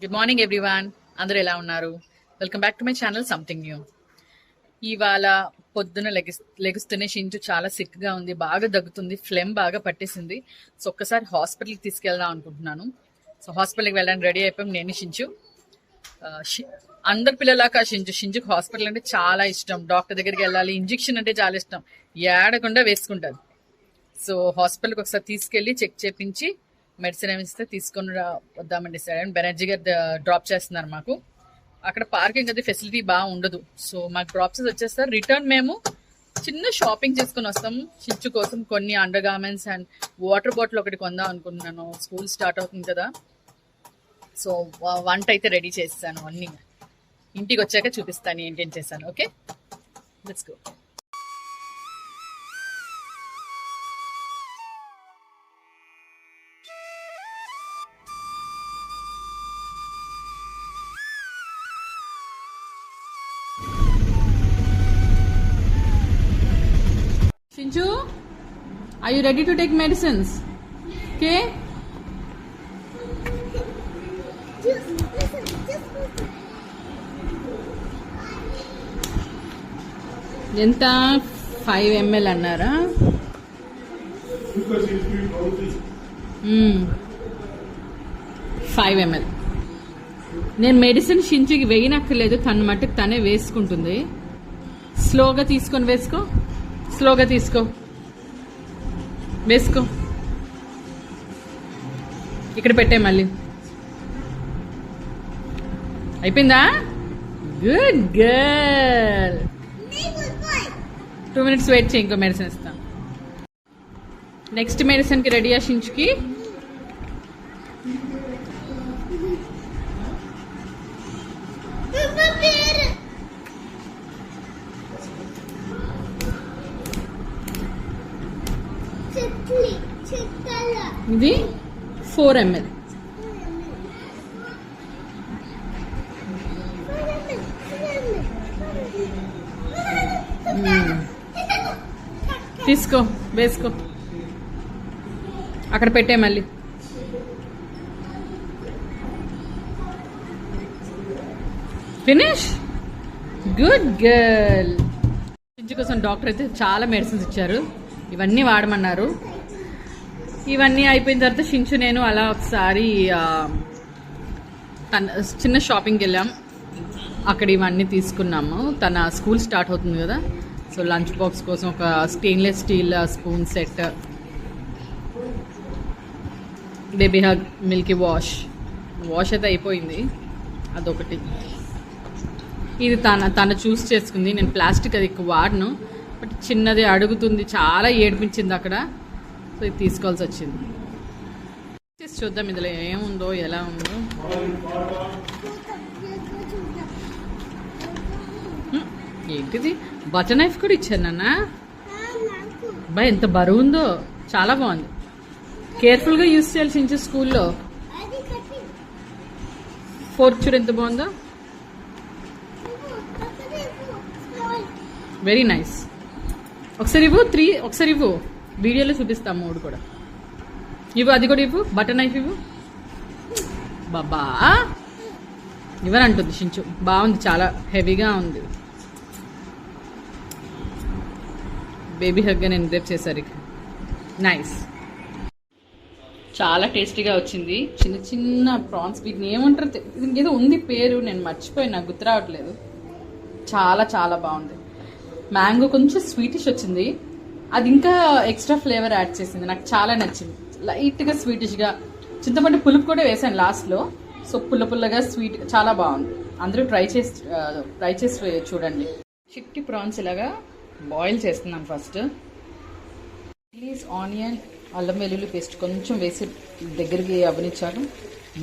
Good morning everyone, అందరూ ఎలా ఉన్నారు? Welcome back to my channel something new. ఇవాళ పొద్దున లెగుస్తూనే షించు చాలా సిక్ గా ఉంది, బాగా దగ్గుతుంది, ఫ్లెమ్ బాగా పట్టేసింది. సో ఒక్కసారి హాస్పిటల్కి తీసుకెళ్దాం అనుకుంటున్నాను. సో హాస్పిటల్కి వెళ్ళడానికి రెడీ అయిపోయాం నేను షించు. అందరి పిల్లలాగా షించుకి హాస్పిటల్ అంటే చాలా ఇష్టం. డాక్టర్ దగ్గరికి వెళ్ళాలి, ఇంజెక్షన్ అంటే చాలా ఇష్టం, ఏడకుండా వేసుకుంటారు. సో హాస్పిటల్కి ఒకసారి తీసుకెళ్లి చెక్ చేపించి మెడిసిన్ ఏమి ఇస్తే తీసుకొని వద్దామని డిసైడ్ అయ్యాను. బెనర్జీ గారు డ్రాప్ చేస్తున్నారు మాకు. అక్కడ పార్కింగ్ అది ఫెసిలిటీ బాగా ఉండదు. సో మాకు డ్రాప్ చేసి వచ్చేస్తారు. రిటర్న్ మేము చిన్న షాపింగ్ చేసుకుని వస్తాం. షించు కోసం కొన్ని under garments and water bottle ఒకటి కొందాం అనుకుంటున్నాను. స్కూల్ స్టార్ట్ అవుతుంది కదా. సో వంట అయితే రెడీ చేస్తాను. అన్ని ఇంటికి వచ్చాక చూపిస్తాను ఏంటేం చేశాను. Okay, let's go. Shinchu, are you ready to take medicines? Okay? ఎంత 5 ml అన్నారా? 5 ml. నేను మెడిసిన్ షించుకి వేయనక్కర్లేదు, తన మట్టుకు తనే వేసుకుంటుంది. స్లోగా తీసుకొని వేసుకో, స్లోగా తీసుకో, వేసుకో. ఇక్కడ పెట్టే మళ్ళీ. అయిపోయిందా? Good girl. 2 minutes వెయిట్ చేయి, ఇంకో మెడిసిన్ ఇస్తాను. నెక్స్ట్ మెడిసిన్కి రెడీ షించుకి. ఇది 4 ml. తీసుకో, వేసుకో, అక్కడ పెట్టే మళ్ళీ. ఫినిష్. Good girl. షించు కోసం డాక్టర్ అయితే చాలా మెడిసిన్స్ ఇచ్చారు. ఇవన్నీ వాడమన్నారు. ఇవన్నీ అయిపోయిన తర్వాత షించు నేను అలా ఒకసారి చిన్న షాపింగ్కి వెళ్ళాం. అక్కడ ఇవన్నీ తీసుకున్నాము. తన స్కూల్ స్టార్ట్ అవుతుంది కదా. సో లంచ్ బాక్స్ కోసం ఒక stainless steel spoon set, baby hug Milky wash అయితే అయిపోయింది, అదొకటి. ఇది తన చూస్ చేసుకుంది. నేను ప్లాస్టిక్ అది ఎక్కువ వాడను, బట్ చిన్నది అడుగుతుంది, చాలా ఏడిపించింది అక్కడ. సో ఇది తీసుకోవాల్సి వచ్చింది. చూద్దాం ఇందులో ఏముందో, ఎలా ఉందో. ఏంటిది? బటర్ నైఫ్ కూడా ఇచ్చాను నాన్న. బా ఎంత బరువు ఉందో, చాలా బాగుంది. కేర్ఫుల్గా యూజ్ చేయాలి షించు స్కూల్లో. ఫోర్క్ చూడు ఎంత బాగుందో, వెరీ నైస్. ఒకసారి ఇవ్వు, 3 ఒకసారి ఇవ్వు, వీడియోలో చూపిస్తాం 3 కూడా. ఇవ్వు, అది కూడా ఇవ్వు, బటర్ నైఫ్ ఇవ్వు. బాబా ఇవ్వనంటుంది షించు. బాగుంది, చాలా హెవీగా ఉంది. బేబీ హగ్గా నేను రేపు చేశారు. నైస్, చాలా టేస్టీగా వచ్చింది. చిన్న చిన్న ప్రాన్స్, వీటిని ఏమంటారు, దీనికి ఏదో ఉంది పేరు, నేను మర్చిపోయి, నాకు గుర్తు రావట్లేదు. చాలా చాలా బాగుంది. మ్యాంగో కొంచెం స్వీటిష్ వచ్చింది, అది ఇంకా ఎక్స్ట్రా ఫ్లేవర్ యాడ్ చేసింది, నాకు చాలా నచ్చింది. లైట్గా స్వీటిష్గా, చింతపండు పులుపు కూడా వేసాను లాస్ట్లో. సో పుల్లగా స్వీట్, చాలా బాగుంది. అందరూ ట్రై చేసి చూడండి. చిట్టి ప్రాన్స్ ఇలాగా బాయిల్ చేస్తున్నాను. ఫస్ట్ ప్లీజ్ ఆనియన్, అల్లం వెల్లుల్లి పేస్ట్ కొంచెం వేసి దగ్గరికి అవనిచ్చాను.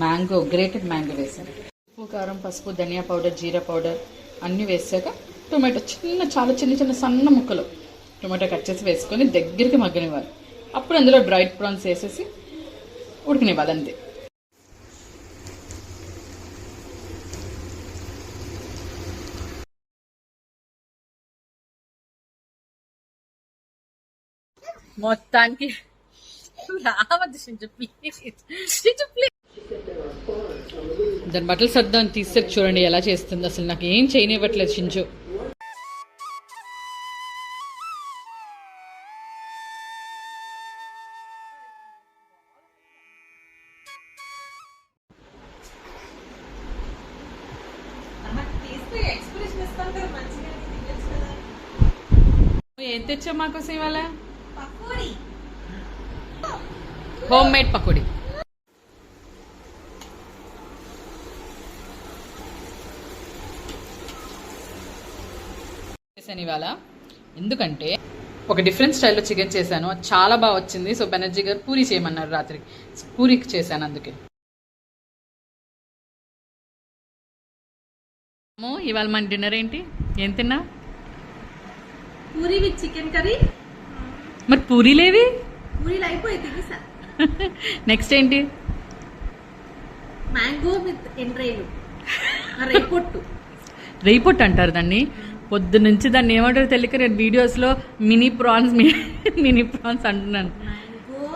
మ్యాంగో, గ్రేటెడ్ మ్యాంగో వేసాను. ఉప్పు, కారం, పసుపు, ధనియా పౌడర్, జీరా పౌడర్ అన్నీ వేసాక టొమాటో చాలా చిన్న సన్న ముక్కలు టొమాటో కట్ చేసి వేసుకొని దగ్గరికి మగ్గనివ్వాలి. అప్పుడు అందులో డ్రైడ్ ప్రాన్స్ వేసేసి ఉడికినివ్వాలి, అంతే. మొత్తానికి రావద్దు షించు, ప్లీజ్ షించు ప్లీజ్. దాని బట్టలు సర్దాన్ని తీసేది చూడండి ఎలా చేస్తుంది. అసలు నాకు ఏం చేయనివ్వట్లేదు చించు. ఏం తెచ్చా మాకోసం ఇవాళ? Home made pakodi. చేశాను ఇవాళ ఎందుకంటే ఒక డిఫరెంట్ స్టైల్లో చికెన్ చేశాను, అది చాలా బాగా వచ్చింది. సో బెనర్జీ గారు పూరి చేయమన్నారు రాత్రికి, పూరికి చేశాను. అందుకే ఇవాళ మన డిన్నర్ ఏంటి? ఏం తిన్నా? Puri with chicken curry. మరి పూరీలేవి? పూరీలు అయిపోయింది సార్. నెక్స్ట్ ఏంటి? మ్యాంగో విత్ ఎండ్రేలు, రేపొట్టు. రేపొట్టు అంటారు దాన్ని. పొద్దు నుంచి దాన్ని ఏమంటారు తెలియక నేను వీడియోస్లో మినీ ప్రాన్స్ అంటున్నాను. మ్యాంగో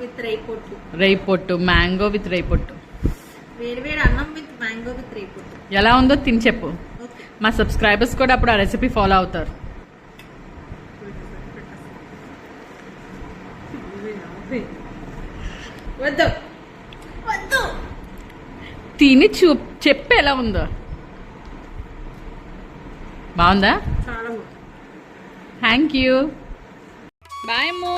విత్ రేపొట్టు. రేపొట్టు, మ్యాంగో విత్ రేపొట్టు. వేడివేడి అన్నం విత్ మ్యాంగో విత్ రేపొట్టు. ఎలా ఉందో తిని చెప్పు. మా సబ్స్క్రైబర్స్ కూడా అప్పుడు ఆ రెసిపీ ఫాలో అవుతారు. వద్దు వద్దు, తిని చెప్పు ఎలా ఉందో. బాగుందా? చాలా బాగుంది. Thank you. బాయ్ అమ్ము.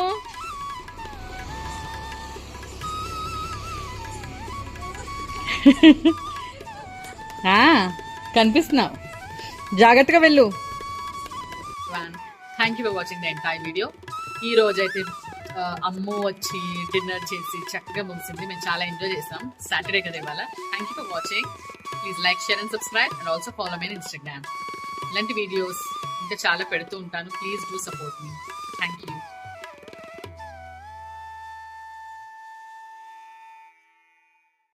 కనిపిస్తున్నావు, జాగ్రత్తగా వెళ్ళు. Thank you for watching the entire video. ఈ రోజు అయితే అమ్ము వచ్చి డిన్నర్ చేసి చక్కగా ముగిసింది. మేము చాలా ఎంజాయ్ చేసాం. సాటర్డే కదా ఇవాళ. Thank you for watching. Please like, share and subscribe and also follow me in Instagram. ఇలాంటి వీడియోస్ ఇంకా చాలా పెడుతూ ఉంటాను. Please do support me. Thank you.